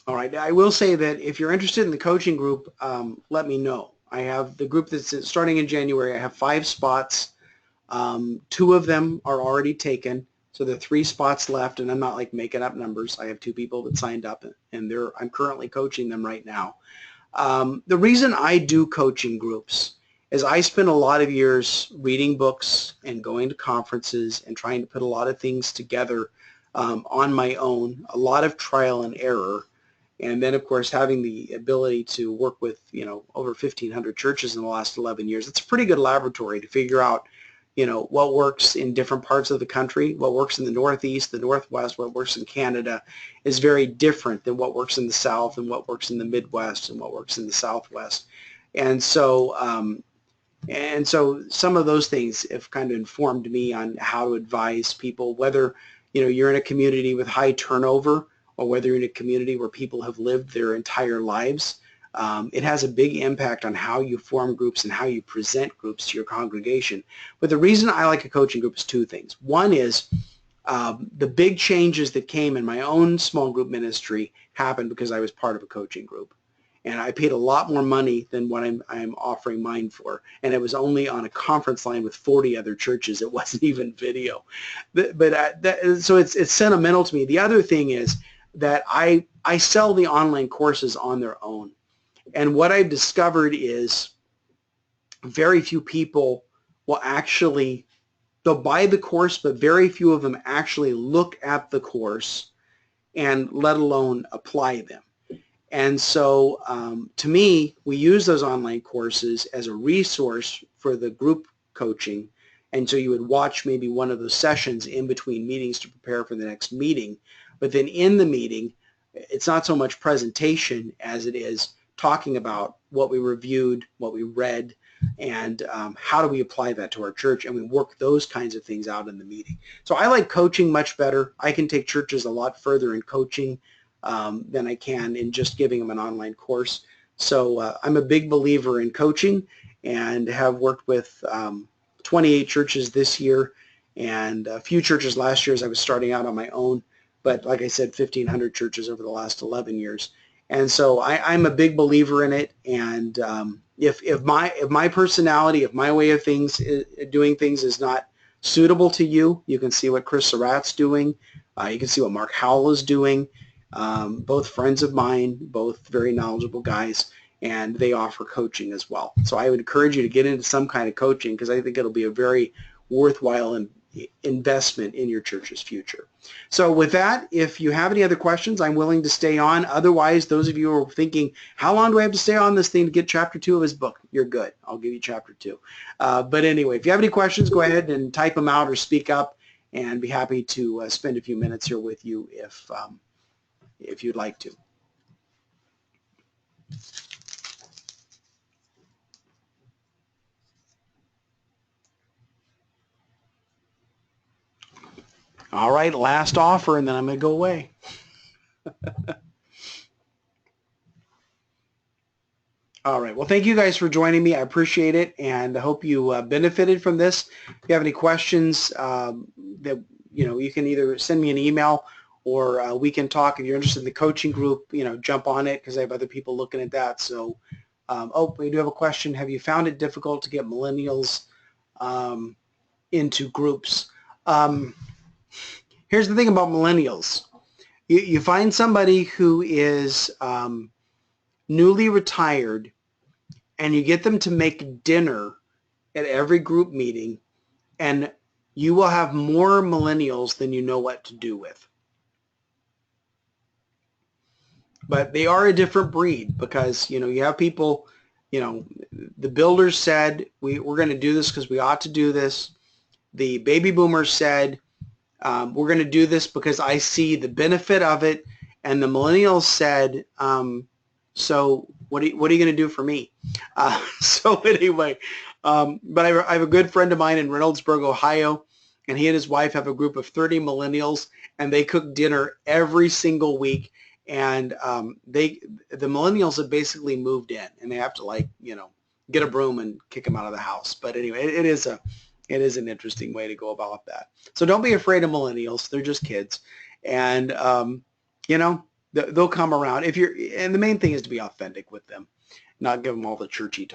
A: All right, I will say that if you're interested in the coaching group, let me know. I have the group that's starting in January. I have 5 spots. 2 of them are already taken, so there are 3 spots left, and I'm not like making up numbers. I have 2 people that signed up, and I'm currently coaching them right now. The reason I do coaching groups is I spend a lot of years reading books and going to conferences and trying to put a lot of things together on my own, a lot of trial and error. And then, of course, having the ability to work with, over 1,500 churches in the last 11 years, it's a pretty good laboratory to figure out, what works in different parts of the country, what works in the Northeast, the Northwest, what works in Canada is very different than what works in the South and what works in the Midwest and what works in the Southwest. And so some of those things have kind of informed me on how to advise people, whether, you're in a community with high turnover or whether you're in a community where people have lived their entire lives. It has a big impact on how you form groups and how you present groups to your congregation. But the reason I like a coaching group is 2 things. One is the big changes that came in my own small group ministry happened because I was part of a coaching group. And I paid a lot more money than what I'm offering mine for. And it was only on a conference line with 40 other churches. It wasn't even video. So it's sentimental to me. The other thing is that I sell the online courses on their own. And what I've discovered is very few people will they'll buy the course, but very few of them actually look at the course and let alone apply them. And so to me, we use those online courses as a resource for the group coaching. And so you would watch maybe one of those sessions in between meetings to prepare for the next meeting. But then in the meeting, it's not so much presentation as it is talking about what we reviewed, what we read, and how do we apply that to our church, and we work those kinds of things out in the meeting. So I like coaching much better. I can take churches a lot further in coaching than I can in just giving them an online course. So I'm a big believer in coaching and have worked with 28 churches this year and a few churches last year as I was starting out on my own. But like I said, 1,500 churches over the last 11 years. And so I'm a big believer in it. And if my personality, if my way of doing things is not suitable to you, you can see what Chris Surratt's doing. You can see what Mark Howell is doing. Both friends of mine, both very knowledgeable guys, and they offer coaching as well. So I would encourage you to get into some kind of coaching, because I think it'll be a very worthwhile investment in your church's future. So with that, if you have any other questions, I'm willing to stay on. Otherwise, those of you who are thinking, how long do I have to stay on this thing to get chapter 2 of his book? You're good. I'll give you chapter 2. But anyway, if you have any questions, go ahead and type them out or speak up, and be happy to spend a few minutes here with you if you'd like to. All right, last offer, and then I'm going to go away. All right. Well, thank you guys for joining me. I appreciate it, and I hope you benefited from this. If you have any questions, that you can either send me an email, or we can talk. If you're interested in the coaching group, jump on it, because I have other people looking at that. So, oh, we do have a question. Have you found it difficult to get millennials into groups? Here's the thing about millennials. You find somebody who is newly retired, and you get them to make dinner at every group meeting, and you will have more millennials than you know what to do with. But they are a different breed, because you have people, the builders said we're going to do this because we ought to do this. The baby boomers said we're going to do this because I see the benefit of it, and the millennials said, so what are you going to do for me? So anyway, but I have a good friend of mine in Reynoldsburg, Ohio, and he and his wife have a group of 30 millennials, and they cook dinner every single week. And the millennials have basically moved in, and they have to get a broom and kick them out of the house. But anyway, it is an interesting way to go about that. So don't be afraid of millennials. They're just kids, and they'll come around. And the main thing is to be authentic with them, not give them all the churchy talk.